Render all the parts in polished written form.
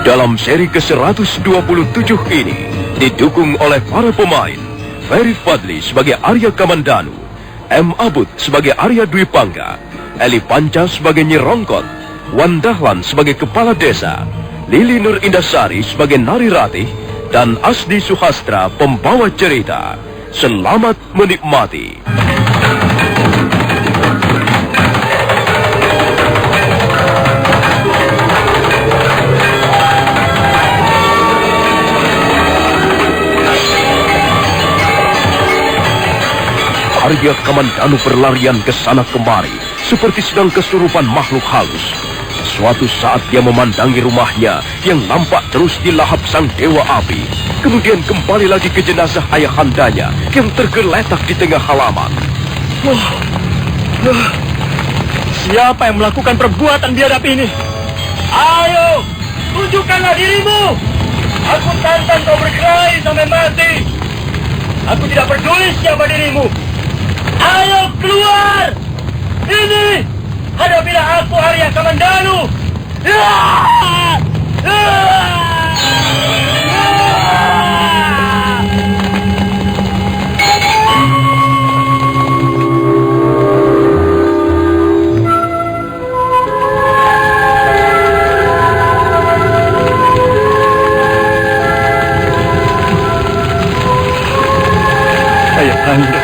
Dalam seri ke-127 ini, didukung oleh para pemain Ferry Fadli sebagai Arya Kamandanu, M. Abud sebagai Arya Dwi Pangga, Eli Panca sebagai Nyi Rongkot, Wan Dahlan sebagai Kepala Desa, Lili Nur Indasari sebagai Nari Ratih, dan Asdi Suhastra pembawa cerita. Selamat menikmati. Arya Kamandanu berlarian ke sana kemari, seperti sedang kesurupan makhluk halus. Suatu saat dia memandangi rumahnya yang nampak terus dilahap sang dewa api. Kemudian kembali lagi ke jenazah ayahandanya yang tergeletak di tengah halaman. Siapa yang melakukan perbuatan biadab ini? Ayo, tunjukkanlah dirimu. Aku tantang kau berkelahi sampai mati. Aku tidak peduli siapa dirimu. Ayo keluar! Ini! Hadapilah aku, Arya Kamandanu! Ayahanda,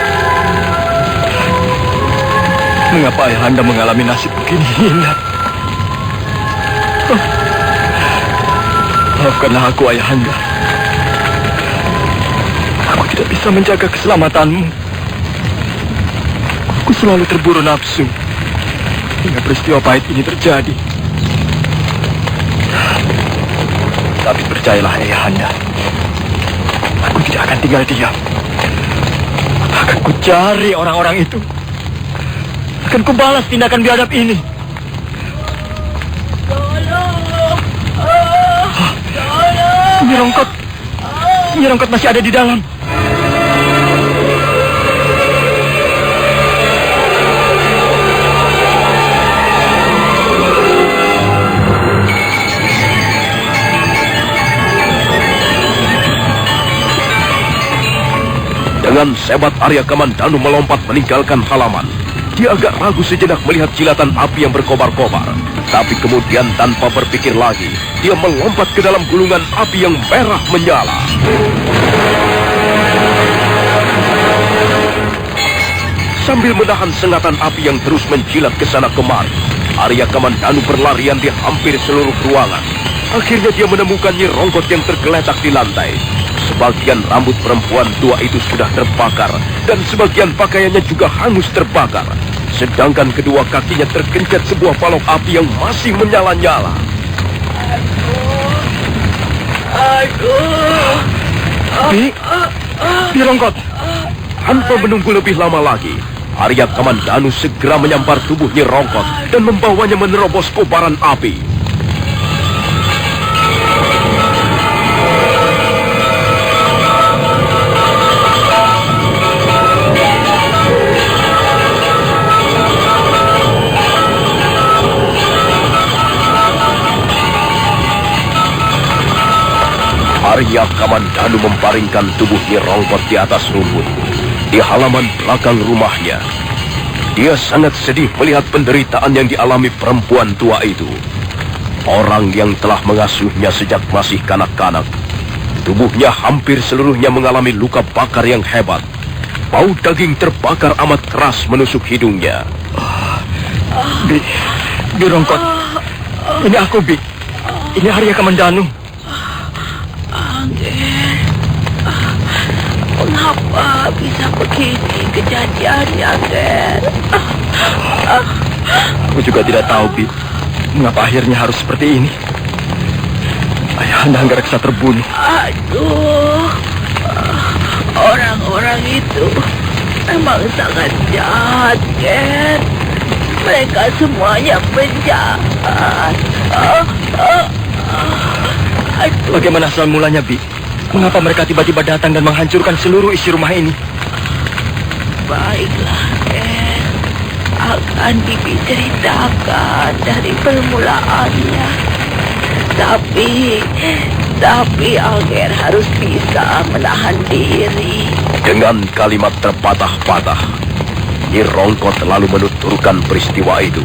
mengapa Ayahanda mengalami nasib begini hina? Maafkanlah aku, Ayahanda. Aku tidak bisa menjaga keselamatanmu. Aku selalu terburu nafsu hingga peristiwa pahit ini terjadi. Tapi percayalah, Ayahanda, aku tidak akan tinggal diam. Akan ku cari orang-orang itu. Akan ku balas tindakan biadab ini. Tolong! Nyi Rongkot masih ada di dalam. Dengan sebat Arya Kamandanu melompat meninggalkan halaman. Dia agak ragu sejenak melihat jilatan api yang berkobar-kobar. Tapi kemudian tanpa berpikir lagi, dia melompat ke dalam gulungan api yang merah menyala. Sambil menahan sengatan api yang terus menjilat ke sana kemari, Arya Kamandanu berlarian di hampir seluruh ruangan. Akhirnya dia menemukan Nyi Rongkot yang tergeletak di lantai. Sebagian rambut perempuan tua itu sudah terbakar, dan sebagian pakaiannya juga hangus terbakar. Sedangkan kedua kakinya tergencet sebuah balok api yang masih menyala-nyala. Nyi Rongkot. Tanpa menunggu lebih lama lagi, Arya Kamandanu segera menyampar tubuh Nyi Rongkot dan membawanya menerobos kobaran api. Arya Kamandanu membaringkan tubuh Nyi Rongkot di atas rumput di halaman belakang rumahnya. Dia sangat sedih melihat penderitaan yang dialami perempuan tua itu. Orang yang telah mengasuhnya sejak masih kanak-kanak. Tubuhnya hampir seluruhnya mengalami luka bakar yang hebat. Bau daging terbakar amat keras menusuk hidungnya. Bi Rongkot. Ini aku, Bi. Ini Arya Kamandanu. Angger, kenapa bisa begini kejadiannya, Angger? Aku juga tidak tahu, Bi. Mengapa akhirnya harus seperti ini? Ayahanda Anggareksa terbunuh. Aduh, orang-orang itu memang sangat jahat, Ger. Mereka semuanya penjahat. Bagaimana asal mulanya, Bi? Mengapa mereka tiba-tiba datang dan menghancurkan seluruh isi rumah ini? Baiklah, Ger. Akan Bibi ceritakan dari permulaannya. Tapi Angger harus bisa menahan diri. Dengan kalimat terpatah-patah, Nyi Rongkot lalu menuturkan peristiwa itu.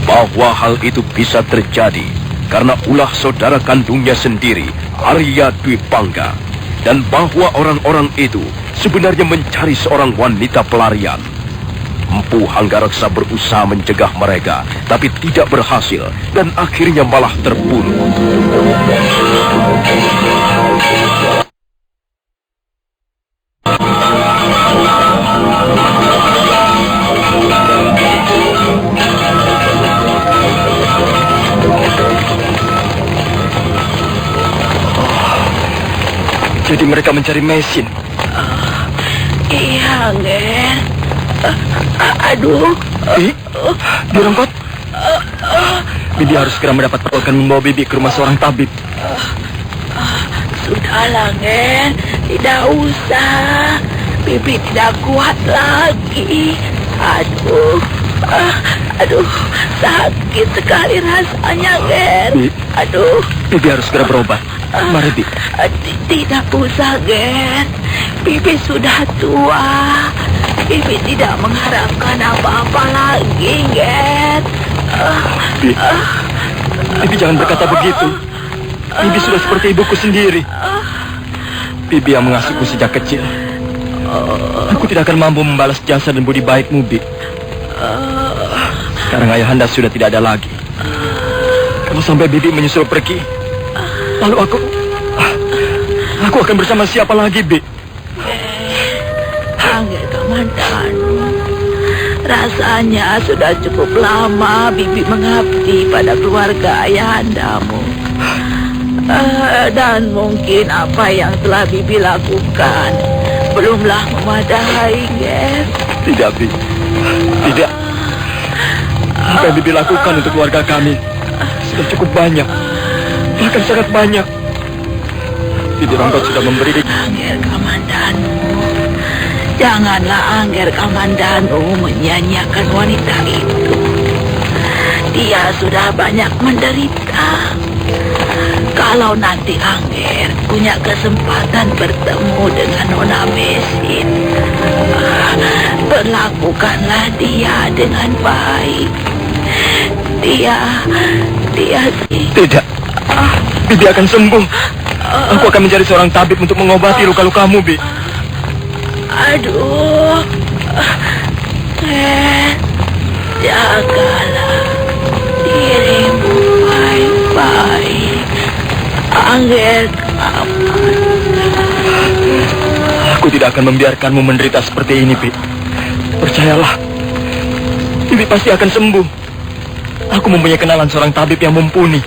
Bahwa hal itu bisa terjadi karena ulah saudara kandungnya sendiri, Arya Dwi Pangga. Dan bahwa orang-orang itu sebenarnya mencari seorang wanita pelarian. Empu Hanggareksa berusaha mencegah mereka, tapi tidak berhasil dan akhirnya malah terbunuh. Jadi mereka mencari mesin. Iya, Angger. Aduh. Nyi Rongkot. Bibi harus segera mendapat pertolongan membawa Bibi ke rumah seorang tabib. Sudahlah, Angger. Tidak usah. Bibi tidak kuat lagi. Aduh, sakit sekali rasanya, Ger. Aduh. Bibi harus segera berobat. Mari, Bi. Tidak usah, Ger. Bibi sudah tua. Bibi tidak mengharapkan apa-apa lagi, Ger. Bibi jangan berkata begitu. Bibi sudah seperti ibuku sendiri. Bibi yang mengasuhku sejak kecil. Aku tidak akan mampu membalas jasa dan budi baikmu, Bi. Sekarang ayahanda sudah tidak ada lagi. Kalau sampai Bibi menyusul pergi, lalu aku akan bersama siapa lagi, Bi? Angger Kamandanu, rasanya sudah cukup lama Bibi mengabdi pada keluarga ayahandamu. Dan mungkin apa yang telah Bibi lakukan belumlah memadai, Ger. Tidak, Bi. Tidak. Apa yang Bibi lakukan untuk keluarga kami sudah cukup banyak. Bahkan sangat banyak. Bibi Rongkot sudah memberi... Angger Kamandanu, janganlah Angger Kamandanu menyanyiakan wanita itu. Dia sudah banyak menderita. Kalau nanti Angger punya kesempatan bertemu dengan Nona Mesin, perlakukanlah dia dengan baik. Dia Tidak. Bibi akan sembuh. Aku akan mencari seorang tabib untuk mengobati luka-lukamu, Bi. Aduh. Jagalah dirimu baik-baik. Angger Aku tidak akan membiarkanmu menderita seperti ini, Bi. Percayalah. Bibi pasti akan sembuh. Aku mempunyai kenalan seorang tabib yang mumpuni.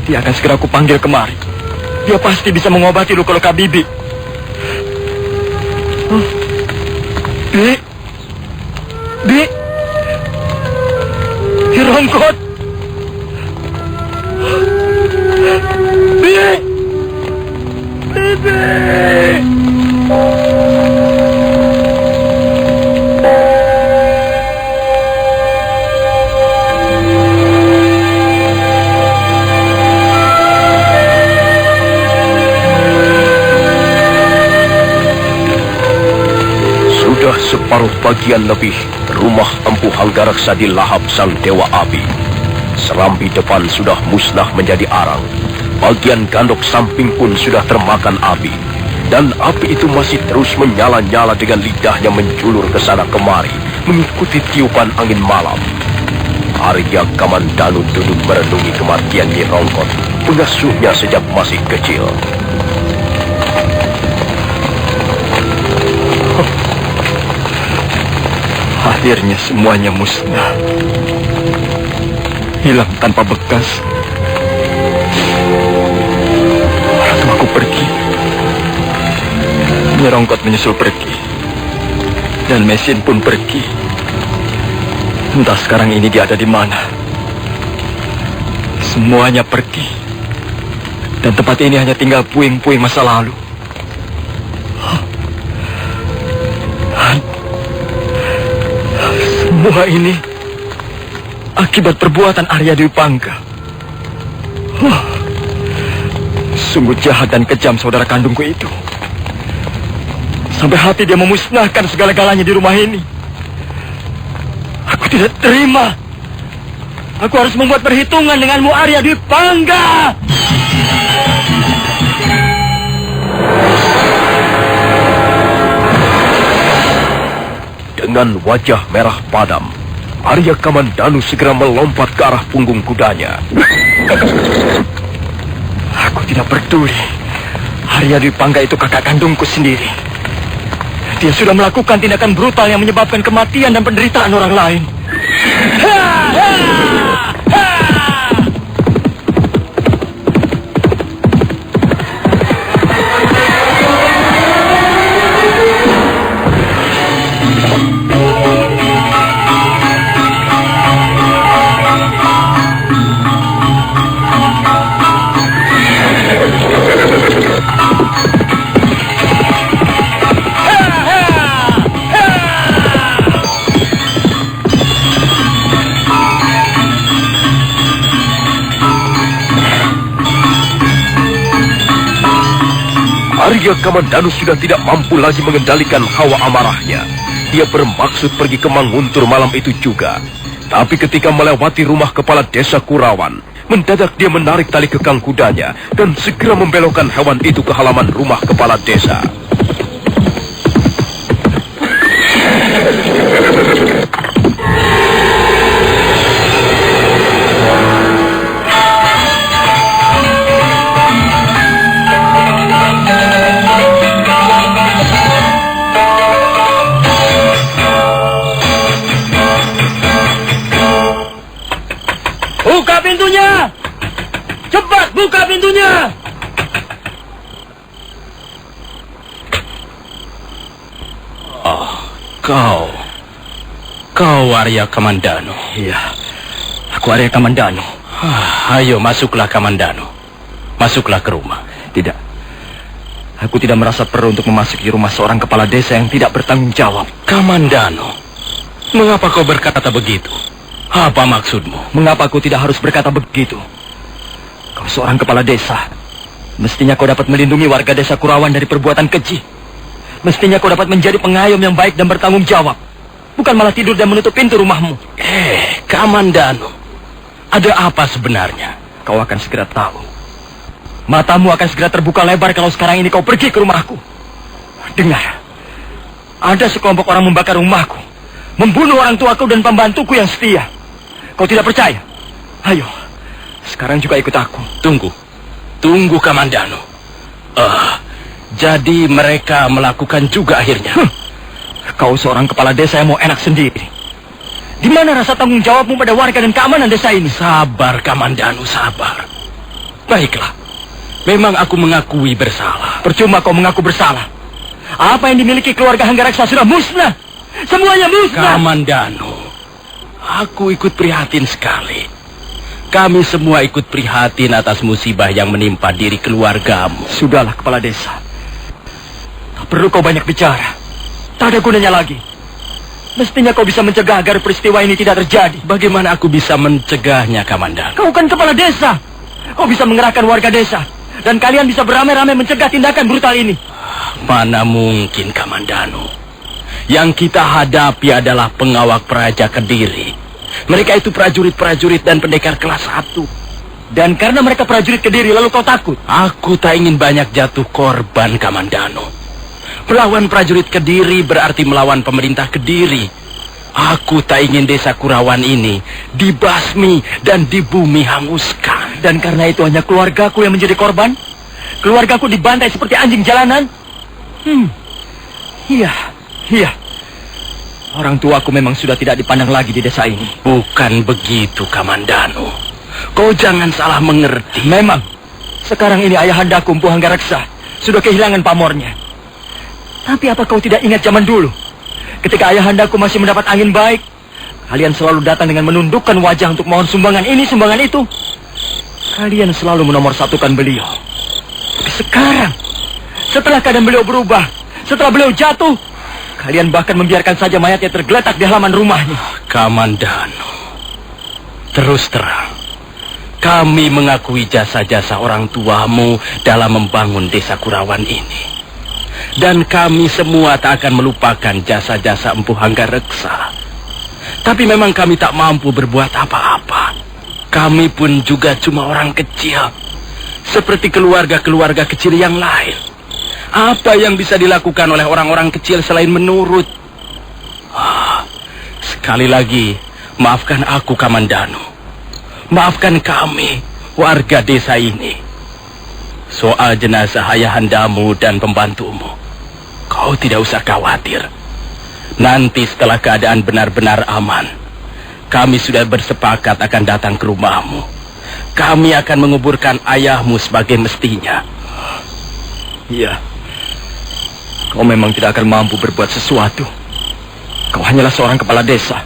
Dia akan segera aku panggil kemari. Dia pasti bisa mengobati luka-luka Bibi. Bi. Bi. Nyi Rongkot. Bi. Bibi. Sudah separuh bagian lebih, rumah Empu Hanggareksa dilahap sang dewa api. Serambi depan sudah musnah menjadi arang. Bagian gandok samping pun sudah termakan api. Dan api itu masih terus menyala-nyala dengan lidahnya menjulur ke sana kemari, mengikuti tiupan angin malam. Arya Kamandanu duduk merenungi kematian Nyi Rongkot, pengasuhnya sejak masih kecil. Akhirnya semuanya musnah. Hilang tanpa bekas. Orang tuaku pergi. Nyi Rongkot menyusul pergi. Dan mesin pun pergi. Entah sekarang ini dia ada di mana. Semuanya pergi. Dan tempat ini hanya tinggal puing-puing masa lalu. Semua ini akibat perbuatan Arya Dwi Pangga. Sungguh jahat dan kejam saudara kandungku itu. Sampai hati dia memusnahkan segala-galanya di rumah ini. Aku tidak terima. Aku harus membuat perhitungan denganmu, Arya Dwi Pangga. Dengan wajah merah padam, Arya Kamandanu segera melompat ke arah punggung kudanya. Aku tidak peduli. Arya Dwi Pangga itu kakak kandungku sendiri. Dia sudah melakukan tindakan brutal yang menyebabkan kematian dan penderitaan orang lain. Arya Kamandanu sudah tidak mampu lagi mengendalikan hawa amarahnya. Dia bermaksud pergi ke Manguntur malam itu juga. Tapi ketika melewati rumah kepala desa Kurawan, mendadak dia menarik tali kekang kudanya dan segera membelokkan hewan itu ke halaman rumah kepala desa. Buka pintunya! Cepat buka pintunya! Oh, kau Arya Kamandanu. Iya, aku Arya Kamandanu. Ayo masuklah Kamandanu. Masuklah ke rumah. Tidak, aku tidak merasa perlu untuk memasuki rumah seorang kepala desa yang tidak bertanggung jawab. Kamandanu, mengapa kau berkata begitu? Apa maksudmu? Mengapa aku tidak harus berkata begitu? Kau seorang kepala desa. Mestinya kau dapat melindungi warga desa Kurawan dari perbuatan keji. Mestinya kau dapat menjadi pengayom yang baik dan bertanggung jawab. Bukan malah tidur dan menutup pintu rumahmu. Kamandanu, ada apa sebenarnya? Kau akan segera tahu. Matamu akan segera terbuka lebar kalau sekarang ini kau pergi ke rumahku. Dengar, ada sekelompok orang membakar rumahku, membunuh orang tuaku dan pembantuku yang setia. Kau tidak percaya? Ayo, sekarang juga ikut aku. Tunggu Kamandanu. Jadi mereka melakukan juga akhirnya. Kau seorang kepala desa yang mau enak sendiri. Di mana rasa tanggung jawabmu pada warga dan keamanan desa ini? Sabar Kamandanu, sabar. Baiklah, memang aku mengakui bersalah. Percuma kau mengaku bersalah. Apa yang dimiliki keluarga Hanggareksa sudah musnah. Semuanya musnah. Kamandanu, aku ikut prihatin sekali. Kami semua ikut prihatin atas musibah yang menimpa diri keluargamu. Sudahlah kepala desa. Tak perlu kau banyak bicara. Tak ada gunanya lagi. Mestinya kau bisa mencegah agar peristiwa ini tidak terjadi. Bagaimana aku bisa mencegahnya, Kamandanu? Kau kan kepala desa. Kau bisa mengerahkan warga desa. Dan kalian bisa beramai-ramai mencegah tindakan brutal ini. Mana mungkin, Kamandanu. Yang kita hadapi adalah pengawal Praja Kediri. Mereka itu prajurit-prajurit dan pendekar kelas 1. Dan karena mereka prajurit Kediri, lalu kau takut? Aku tak ingin banyak jatuh korban, Kamandanu. Melawan prajurit Kediri berarti melawan pemerintah Kediri. Aku tak ingin desa Kurawan ini dibasmi dan di bumi hanguskan. Dan karena itu hanya keluargaku yang menjadi korban? Keluargaku dibantai seperti anjing jalanan? Iya. Orang tuaku memang sudah tidak dipandang lagi di desa ini. Bukan begitu, Kamandanu. Kau jangan salah mengerti. Memang, sekarang ini ayahandaku Empu Hanggareksa sudah kehilangan pamornya. Tapi apa kau tidak ingat zaman dulu? Ketika ayahandaku masih mendapat angin baik, kalian selalu datang dengan menundukkan wajah untuk mohon sumbangan ini, sumbangan itu. Kalian selalu menomorsatukan beliau. Tapi sekarang, setelah keadaan beliau berubah, setelah beliau jatuh, kalian bahkan membiarkan saja mayatnya tergeletak di halaman rumahnya. Kamandanu, terus terang, Kami mengakui jasa-jasa orang tuamu dalam membangun desa Kurawan ini. Dan kami semua tak akan melupakan jasa-jasa Empu Hanggareksa. Tapi memang kami tak mampu berbuat apa-apa. Kami pun juga cuma orang kecil, seperti keluarga-keluarga kecil yang lain. Apa yang bisa dilakukan oleh orang-orang kecil selain menurut? Sekali lagi, maafkan aku, Kamandanu. Maafkan kami, warga desa ini. Soal jenazah ayahandamu dan pembantumu, kau tidak usah khawatir. Nanti setelah keadaan benar-benar aman, kami sudah bersepakat akan datang ke rumahmu. Kami akan menguburkan ayahmu sebagai mestinya. Iya. Kau memang tidak akan mampu berbuat sesuatu. Kau hanyalah seorang kepala desa.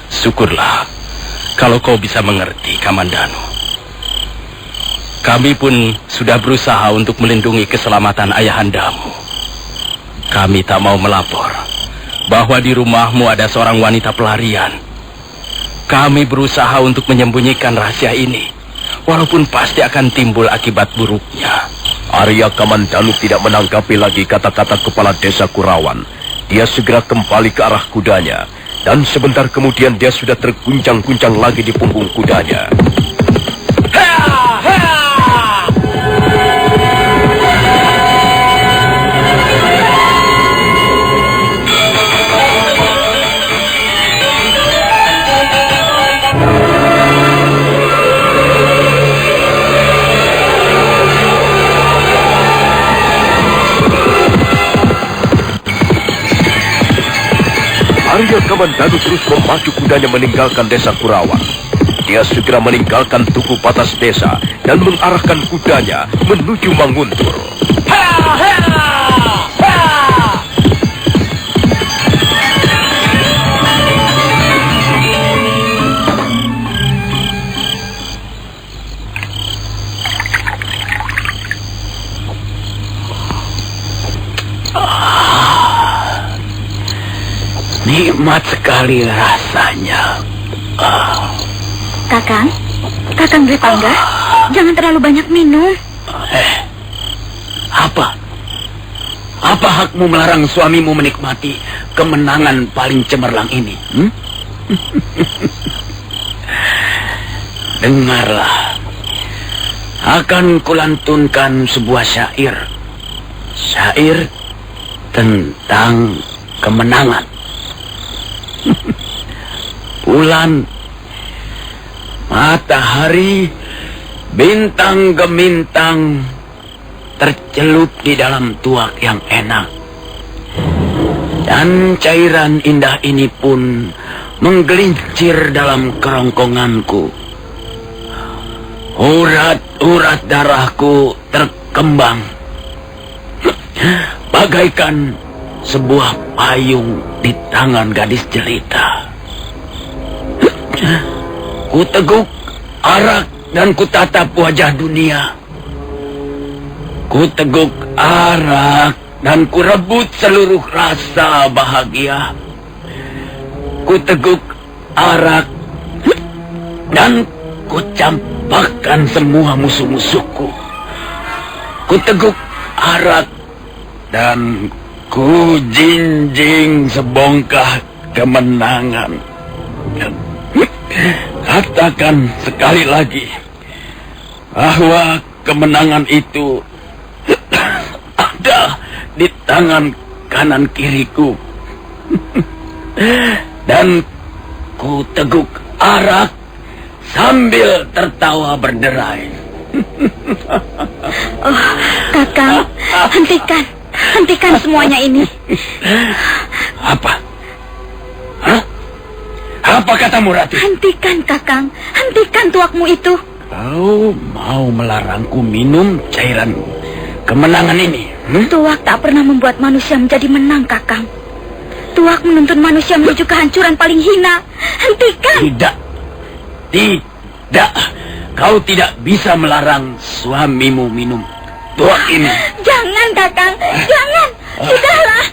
Syukurlah kalau kau bisa mengerti, Kamandanu. Kami pun sudah berusaha untuk melindungi keselamatan ayahandamu. Kami tak mau melapor bahwa di rumahmu ada seorang wanita pelarian. Kami berusaha untuk menyembunyikan rahasia ini, walaupun pasti akan timbul akibat buruknya. Arya Kamandanu tidak menanggapi lagi kata-kata kepala desa Kurawan. Dia segera kembali ke arah kudanya. Dan sebentar kemudian dia sudah terguncang-guncang lagi di punggung kudanya. Arya Kamandanu terus memacu kudanya meninggalkan desa Kurawan. Dia segera meninggalkan tugu batas desa dan mengarahkan kudanya menuju Manguntur. Nikmat sekali rasanya. Kakang Dwi Pangga, jangan terlalu banyak minum. Apa? Apa hakmu melarang suamimu menikmati kemenangan paling cemerlang ini? Dengarlah, akan kulantunkan sebuah syair. Syair tentang kemenangan. Bulan, matahari, bintang gemintang tercelup di dalam tuak yang enak. Dan cairan indah ini pun menggelincir dalam kerongkonganku. Urat-urat darahku terkembang bagaikan sebuah payung di tangan gadis jelita. Kuteguk arak dan kutatap wajah dunia. Kuteguk arak dan kurebut seluruh rasa bahagia. Kuteguk arak dan kucampakkan semua musuh-musuhku. Kuteguk arak dan ku jinjing sebongkah kemenangan. Katakan sekali lagi bahwa kemenangan itu ada di tangan kanan kiriku. Dan ku teguk arak sambil tertawa berderai. Oh, Kakang, hentikan semuanya ini. Apa? Hah? Apa katamu, Rati? Hentikan, Kakang. Hentikan tuakmu itu. Kau mau melarangku minum cairan kemenangan ini? Tuak tak pernah membuat manusia menjadi menang, Kakang. Tuak menuntun manusia menuju kehancuran paling hina. Hentikan. Tidak. Kau tidak bisa melarang suamimu minum tuak ini. Jangan, Kakang. Jangan. Sudahlah.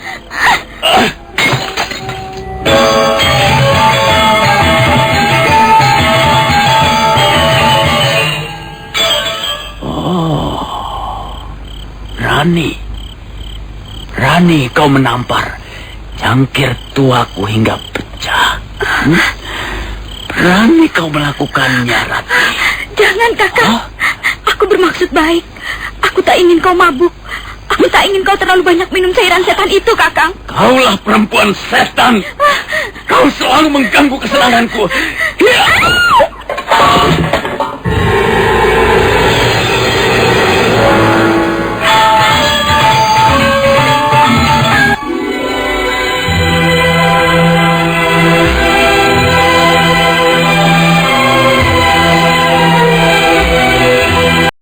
Berani kau menampar cangkir tuaku hingga pecah. Berani kau melakukannya, Ratih. Jangan, Kakang. Aku bermaksud baik. Aku tak ingin kau mabuk. Aku tak ingin kau terlalu banyak minum cairan setan itu, Kakang. Kaulah perempuan setan. Kau selalu mengganggu kesenanganku.